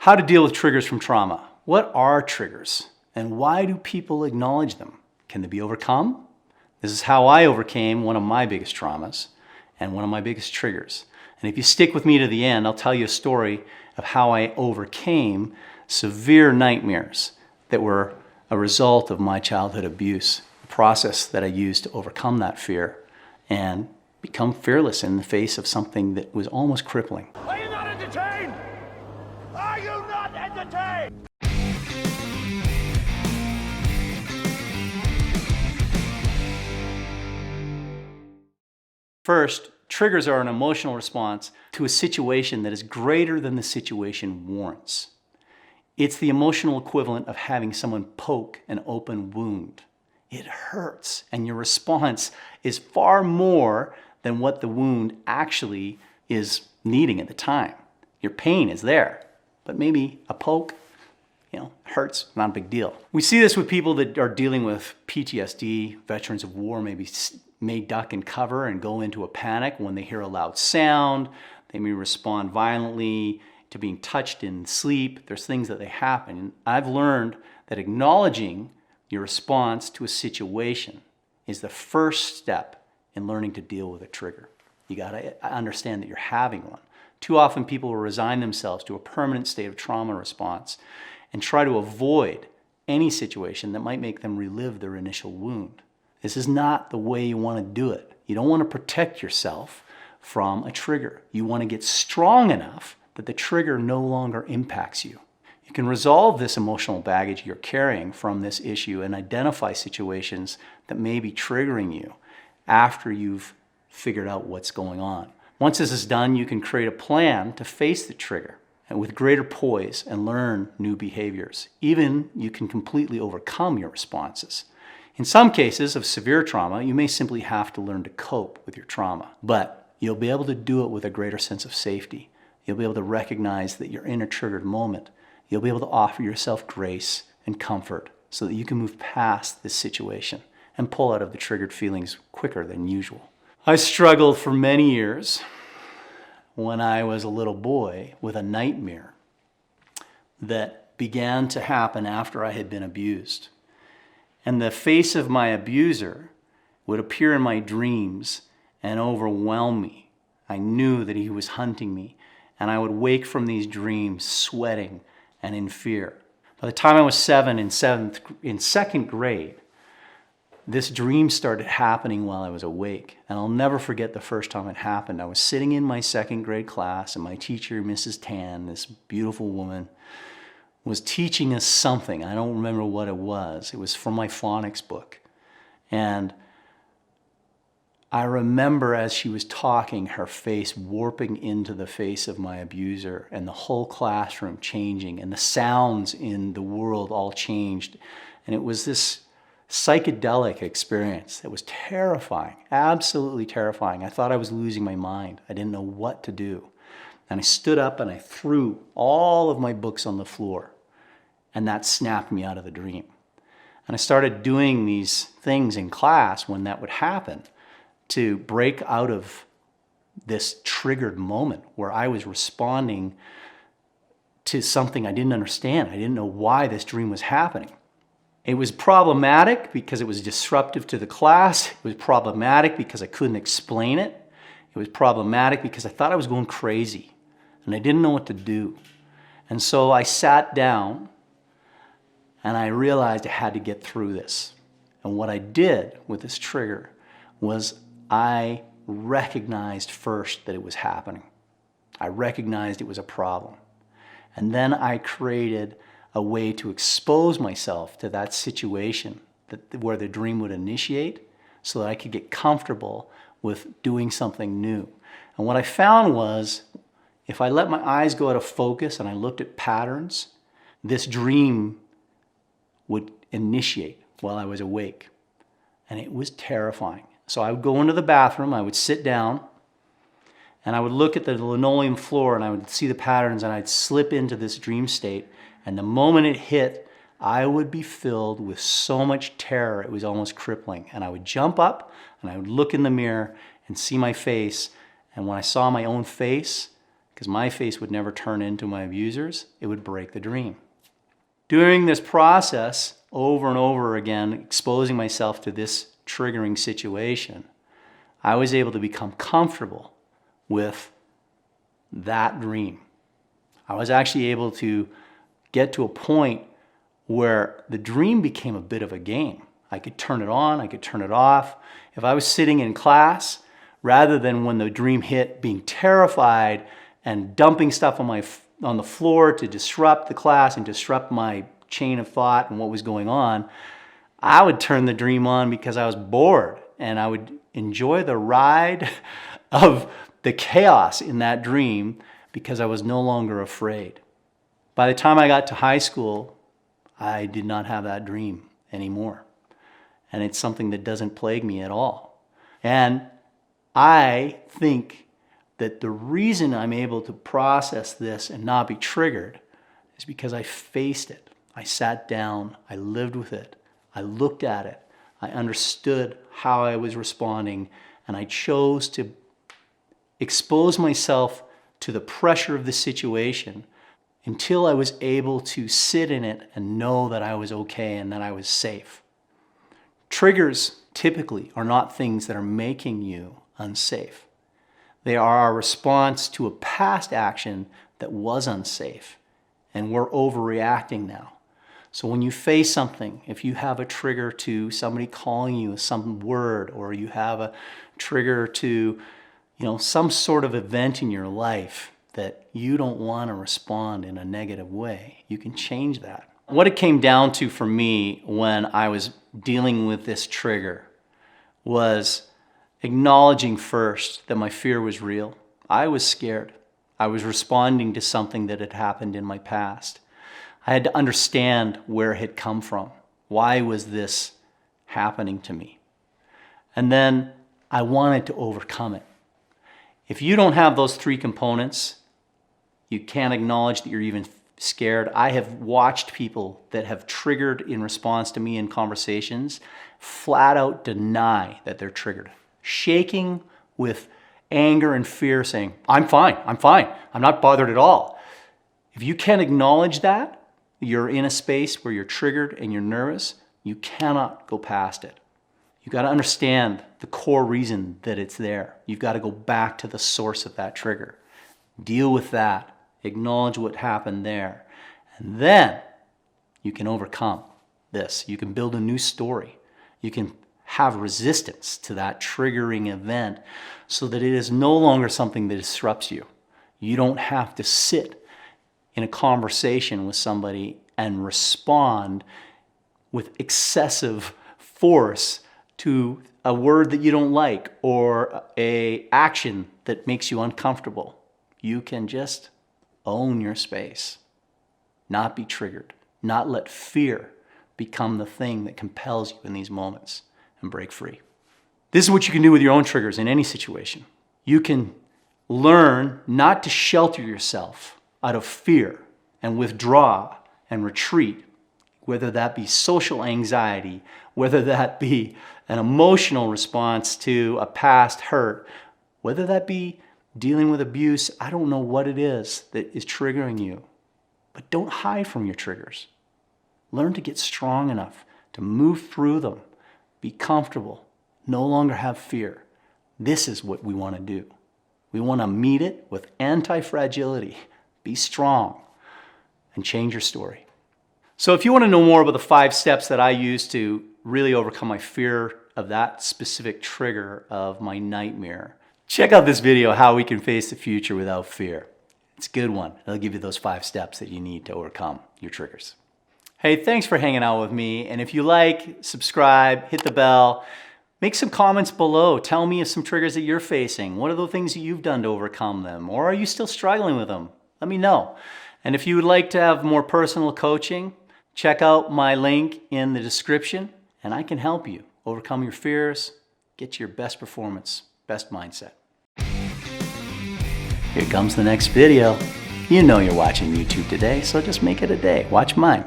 How to deal with triggers from trauma. What are triggers and why do people acknowledge them? Can they be overcome? This is how I overcame one of my biggest traumas and one of my biggest triggers. And if you stick with me to the end, I'll tell you a story of how I overcame severe nightmares that were a result of my childhood abuse, a process that I used to overcome that fear and become fearless in the face of something that was almost crippling. Are you not entertained? Are you not entertained? First, triggers are an emotional response to a situation that is greater than the situation warrants. It's the emotional equivalent of having someone poke an open wound. It hurts, and your response is far more than what the wound actually is needing at the time. Your pain is there, but maybe a poke, hurts, not a big deal. We see this with people that are dealing with PTSD. Veterans of war may duck and cover and go into a panic when they hear a loud sound. They may respond violently to being touched in sleep. There's things that happen. And I've learned that acknowledging your response to a situation is the first step in learning to deal with a trigger. You gotta understand that you're having one. Too often people will resign themselves to a permanent state of trauma response and try to avoid any situation that might make them relive their initial wound. This is not the way you want to do it. You don't want to protect yourself from a trigger. You want to get strong enough that the trigger no longer impacts you. You can resolve this emotional baggage you're carrying from this issue and identify situations that may be triggering you after you've figured out what's going on. Once this is done, you can create a plan to face the trigger and with greater poise and learn new behaviors. Even you can completely overcome your responses. In some cases of severe trauma, you may simply have to learn to cope with your trauma, but you'll be able to do it with a greater sense of safety. You'll be able to recognize that you're in a triggered moment. You'll be able to offer yourself grace and comfort so that you can move past this situation and pull out of the triggered feelings quicker than usual. I struggled for many years when I was a little boy with a nightmare that began to happen after I had been abused. And the face of my abuser would appear in my dreams and overwhelm me. I knew that he was hunting me, and I would wake from these dreams sweating and in fear. By the time I was 7 in second grade, this dream started happening while I was awake. And I'll never forget the first time it happened. I was sitting in my second grade class, and my teacher, Mrs. Tan, this beautiful woman, was teaching us something. I don't remember what it was. It was from my phonics book. And I remember as she was talking, her face warping into the face of my abuser and the whole classroom changing and the sounds in the world all changed. And it was this psychedelic experience that was terrifying, absolutely terrifying. I thought I was losing my mind. I didn't know what to do. And I stood up and I threw all of my books on the floor. And that snapped me out of the dream. And I started doing these things in class when that would happen to break out of this triggered moment where I was responding to something I didn't understand. I didn't know why this dream was happening. It was problematic because it was disruptive to the class. It was problematic because I couldn't explain it. It was problematic because I thought I was going crazy and I didn't know what to do. And so I sat down and I realized I had to get through this. And what I did with this trigger was I recognized first that it was happening. I recognized it was a problem. And then I created a way to expose myself to that situation where the dream would initiate so that I could get comfortable with doing something new. And what I found was if I let my eyes go out of focus and I looked at patterns, this dream would initiate while I was awake. And it was terrifying. So I would go into the bathroom, I would sit down, and I would look at the linoleum floor and I would see the patterns and I'd slip into this dream state. And the moment it hit, I would be filled with so much terror, it was almost crippling. And I would jump up and I would look in the mirror and see my face. And when I saw my own face, because my face would never turn into my abuser's. It would break the dream. During this process, over and over again, exposing myself to this triggering situation, I was able to become comfortable with that dream. I was actually able to get to a point where the dream became a bit of a game. I could turn it on, I could turn it off. If I was sitting in class, rather than when the dream hit, being terrified and dumping stuff on the floor to disrupt the class and disrupt my chain of thought and what was going on, I would turn the dream on because I was bored, and I would enjoy the ride of the chaos in that dream because I was no longer afraid. By the time I got to high school, I did not have that dream anymore. And it's something that doesn't plague me at all. And I think that the reason I'm able to process this and not be triggered is because I faced it. I sat down, I lived with it, I looked at it, I understood how I was responding, and I chose to expose myself to the pressure of the situation until I was able to sit in it and know that I was okay and that I was safe. Triggers typically are not things that are making you unsafe. They are our response to a past action that was unsafe, and we're overreacting now. So when you face something, if you have a trigger to somebody calling you some word, or you have a trigger to, some sort of event in your life that you don't want to respond in a negative way, you can change that. What it came down to for me when I was dealing with this trigger was acknowledging first that my fear was real. I was scared. I was responding to something that had happened in my past. I had to understand where it had come from. Why was this happening to me? And then I wanted to overcome it. If you don't have those three components, you can't acknowledge that you're even scared. I have watched people that have triggered in response to me in conversations flat out deny that they're triggered, shaking with anger and fear, saying, I'm fine, I'm not bothered at all. If you can't acknowledge that, you're in a space where you're triggered and you're nervous, you cannot go past it. You've got to understand the core reason that it's there. You've got to go back to the source of that trigger. Deal with that. Acknowledge what happened there. And then you can overcome this. You can build a new story. You can have resistance to that triggering event so that it is no longer something that disrupts you. You don't have to sit in a conversation with somebody and respond with excessive force to a word that you don't like or an action that makes you uncomfortable. You can just own your space, not be triggered, not let fear become the thing that compels you in these moments, and break free. This is what you can do with your own triggers in any situation. You can learn not to shelter yourself out of fear and withdraw and retreat, whether that be social anxiety, whether that be an emotional response to a past hurt, whether that be dealing with abuse. I don't know what it is that is triggering you, but don't hide from your triggers. Learn to get strong enough to move through them, be comfortable, no longer have fear. This is what we want to do. We want to meet it with anti-fragility. Be strong and change your story. So if you want to know more about the 5 steps that I use to really overcome my fear of that specific trigger of my nightmare, check out this video, How We Can Face the Future Without Fear. It's a good one. It'll give you those 5 steps that you need to overcome your triggers. Hey, thanks for hanging out with me. And if you like, subscribe, hit the bell, make some comments below. Tell me of some triggers that you're facing. What are the things that you've done to overcome them? Or are you still struggling with them? Let me know. And if you would like to have more personal coaching, check out my link in the description, and I can help you overcome your fears, get to your best performance, best mindset. Here comes the next video. You know you're watching YouTube today, so just make it a day. Watch mine.